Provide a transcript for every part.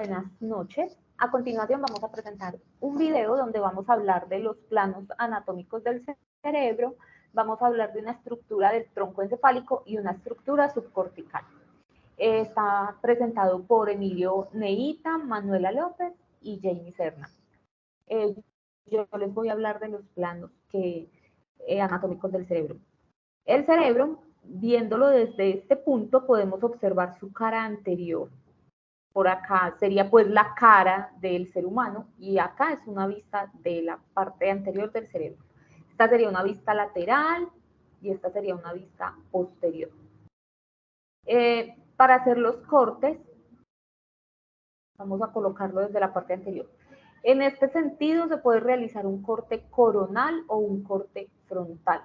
buenas noches. A continuación vamos a presentar un video donde vamos a hablar de los planos anatómicos del cerebro, vamos a hablar de una estructura del tronco encefálico y una estructura subcortical. Está presentado por Emilio Neita, Manuela López y Jamie Serna. Yo les voy a hablar de los planos anatómicos del cerebro. El cerebro, viéndolo desde este punto, podemos observar su cara anterior. Por acá sería pues la cara del ser humano y acá es una vista de la parte anterior del cerebro. Esta sería una vista lateral y esta sería una vista posterior. Para hacer los cortes, vamos a colocarlo desde la parte anterior. En este sentido se puede realizar un corte coronal o un corte frontal,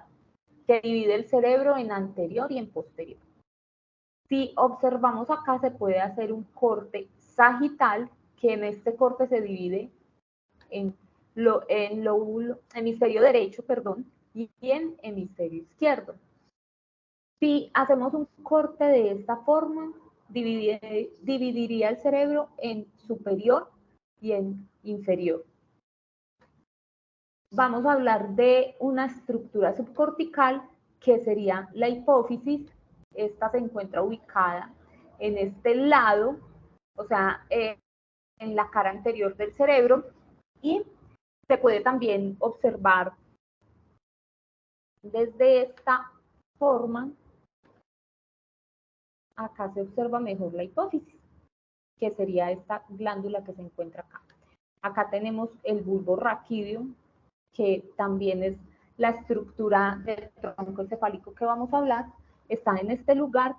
que divide el cerebro en anterior y en posterior. Si observamos acá, se puede hacer un corte sagital, que en este corte se divide en hemisferio derecho, y en hemisferio izquierdo. Si hacemos un corte de esta forma, dividiría el cerebro en superior y en inferior. Vamos a hablar de una estructura subcortical, que sería la hipófisis. Esta se encuentra ubicada en este lado, o sea, en la cara anterior del cerebro, y se puede también observar desde esta forma. Acá se observa mejor la hipófisis, que sería esta glándula que se encuentra acá. Acá tenemos el bulbo raquídeo, que también es la estructura del tronco encefálico que vamos a hablar, está en este lugar,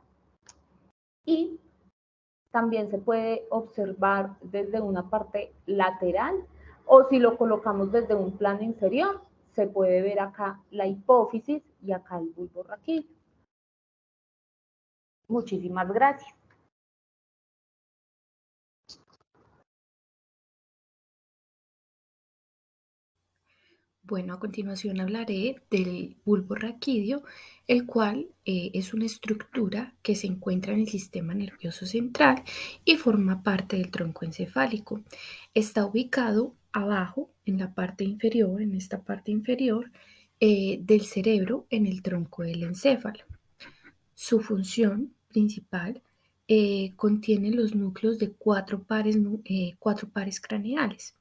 y también se puede observar desde una parte lateral, o si lo colocamos desde un plano inferior, se puede ver acá la hipófisis y acá el bulbo raquídeo. Muchísimas gracias. Bueno, a continuación hablaré del bulbo raquídeo, el cual es una estructura que se encuentra en el sistema nervioso central y forma parte del tronco encefálico. Está ubicado abajo, en la parte inferior, en esta parte inferior del cerebro, en el tronco del encéfalo. Su función principal contiene los núcleos de cuatro pares craneales.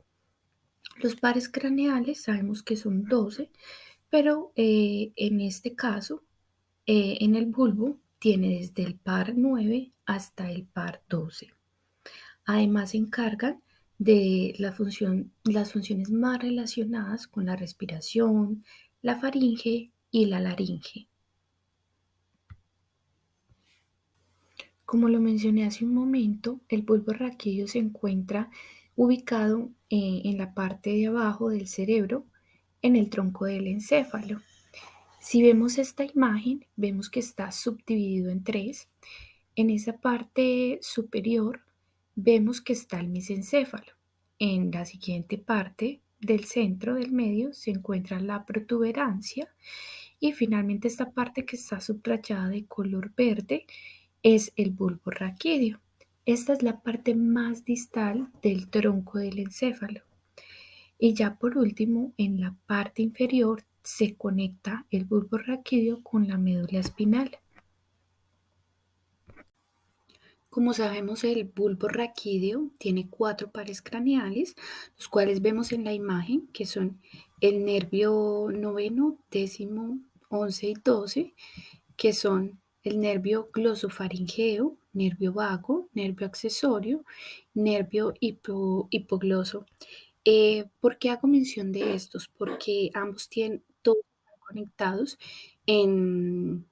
Los pares craneales sabemos que son 12, pero en este caso, en el bulbo, tiene desde el par 9 hasta el par 12. Además, se encargan de las funciones más relacionadas con la respiración, la faringe y la laringe. Como lo mencioné hace un momento, el bulbo raquídeo se encuentra ubicado en la parte de abajo del cerebro, en el tronco del encéfalo. Si vemos esta imagen, vemos que está subdividido en 3. En esa parte superior vemos que está el mesencéfalo. En la siguiente parte del centro del medio se encuentra la protuberancia, y finalmente esta parte que está subrayada de color verde es el bulbo raquídeo. Esta es la parte más distal del tronco del encéfalo. Y ya por último, en la parte inferior se conecta el bulbo raquídeo con la médula espinal. Como sabemos, el bulbo raquídeo tiene 4 pares craneales, los cuales vemos en la imagen, que son el nervio noveno, décimo, 11 y 12, que son el nervio glosofaringeo, nervio vago, nervio accesorio, nervio hipogloso. ¿Por qué hago mención de estos? Porque ambos todos están conectados en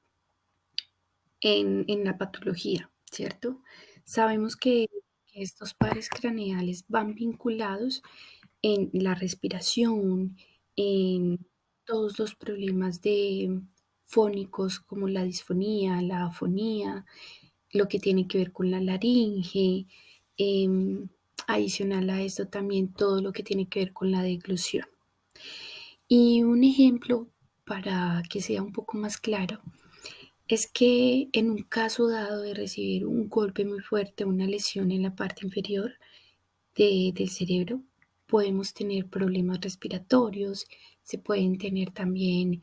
la patología, ¿cierto? Sabemos que estos pares craneales van vinculados en la respiración, en todos los problemas fónicos como la disfonía, la afonía, lo que tiene que ver con la laringe, adicional a esto también todo lo que tiene que ver con la deglución. Y un ejemplo para que sea un poco más claro es que en un caso dado de recibir un golpe muy fuerte, una lesión en la parte inferior, del cerebro, podemos tener problemas respiratorios, se pueden tener también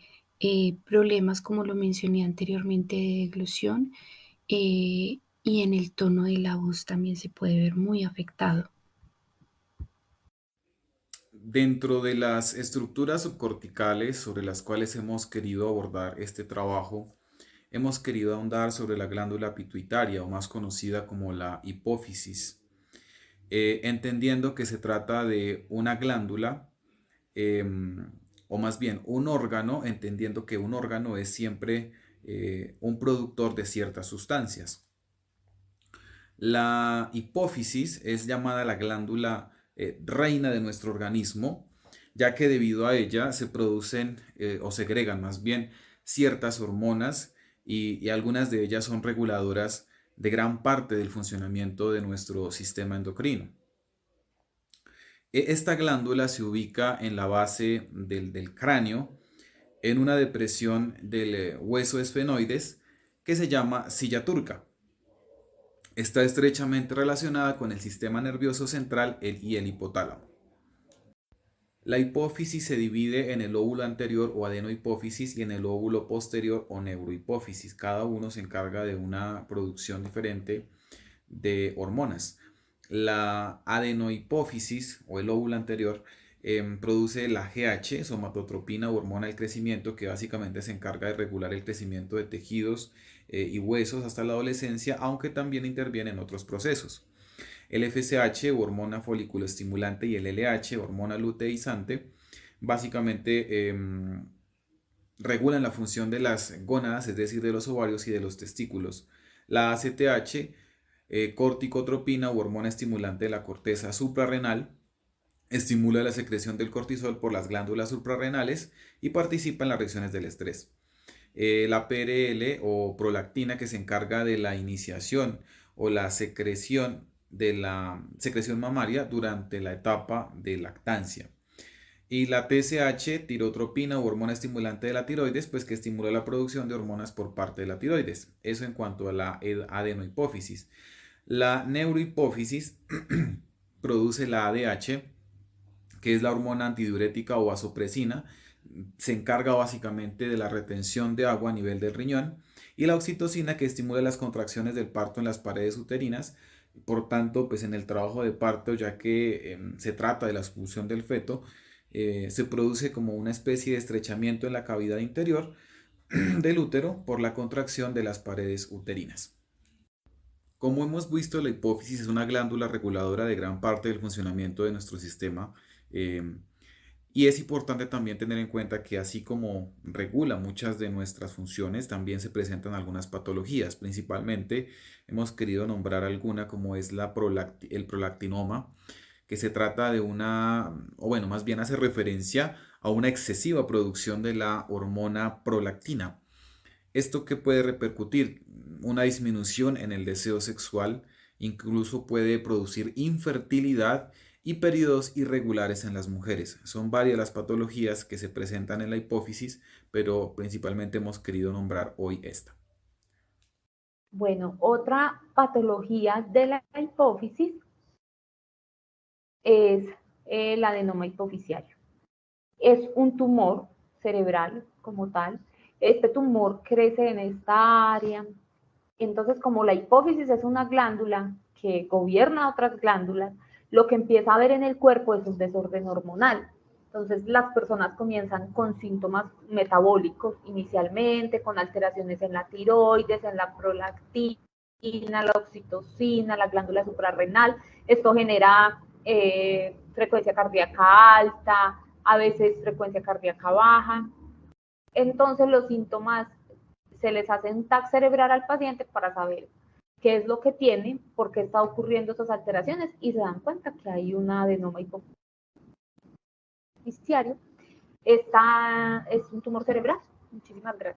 problemas, como lo mencioné anteriormente, de deglución, y en el tono de la voz también se puede ver muy afectado. Dentro de las estructuras subcorticales sobre las cuales hemos querido abordar este trabajo, hemos querido ahondar sobre la glándula pituitaria, o más conocida como la hipófisis, entendiendo que se trata de una glándula, o más bien un órgano, entendiendo que un órgano es siempre un productor de ciertas sustancias. La hipófisis es llamada la glándula reina de nuestro organismo, ya que debido a ella se producen o segregan más bien ciertas hormonas y algunas de ellas son reguladoras de gran parte del funcionamiento de nuestro sistema endocrino. Esta glándula se ubica en la base del cráneo, en una depresión del hueso esfenoides que se llama silla turca. Está estrechamente relacionada con el sistema nervioso central y el hipotálamo. La hipófisis se divide en el lóbulo anterior o adenohipófisis y en el lóbulo posterior o neurohipófisis. Cada uno se encarga de una producción diferente de hormonas. La adenohipófisis o el lóbulo anterior produce la GH, somatotropina o hormona del crecimiento, que básicamente se encarga de regular el crecimiento de tejidos y huesos hasta la adolescencia, aunque también interviene en otros procesos. El FSH, hormona folículo estimulante, y el LH, hormona luteizante, básicamente regulan la función de las gónadas, es decir, de los ovarios y de los testículos. La ACTH, corticotropina u hormona estimulante de la corteza suprarrenal, estimula la secreción del cortisol por las glándulas suprarrenales y participa en las reacciones del estrés. La PRL o prolactina, que se encarga de la iniciación o la secreción de la secreción mamaria durante la etapa de lactancia. Y la TSH, tirotropina u hormona estimulante de la tiroides, pues que estimula la producción de hormonas por parte de la tiroides. Eso en cuanto a la adenohipófisis. La neurohipófisis produce la ADH, que es la hormona antidiurética o vasopresina. Se encarga básicamente de la retención de agua a nivel del riñón, y la oxitocina, que estimula las contracciones del parto en las paredes uterinas. Por tanto, pues en el trabajo de parto, ya que se trata de la expulsión del feto, se produce como una especie de estrechamiento en la cavidad interior del útero por la contracción de las paredes uterinas. Como hemos visto, la hipófisis es una glándula reguladora de gran parte del funcionamiento de nuestro sistema, y es importante también tener en cuenta que, así como regula muchas de nuestras funciones, también se presentan algunas patologías. Principalmente hemos querido nombrar alguna, como es el prolactinoma, que se trata de una, o bueno, más bien hace referencia a una excesiva producción de la hormona prolactina. ¿Esto qué puede repercutir? Una disminución en el deseo sexual, incluso puede producir infertilidad y periodos irregulares en las mujeres. Son varias las patologías que se presentan en la hipófisis, pero principalmente hemos querido nombrar hoy esta. Bueno, otra patología de la hipófisis es el adenoma hipofisiario. Es un tumor cerebral como tal. Este tumor crece en esta área. Entonces, como la hipófisis es una glándula que gobierna otras glándulas, lo que empieza a ver en el cuerpo es un desorden hormonal. Entonces, las personas comienzan con síntomas metabólicos inicialmente, con alteraciones en la tiroides, en la prolactina, la oxitocina, la glándula suprarrenal. Esto genera frecuencia cardíaca alta, a veces frecuencia cardíaca baja. Entonces, los síntomas se les hace un TAC cerebral al paciente para saber qué es lo que tiene, por qué está ocurriendo esas alteraciones, y se dan cuenta que hay una adenoma hipofisiario. Esta es un tumor cerebral. Muchísimas gracias.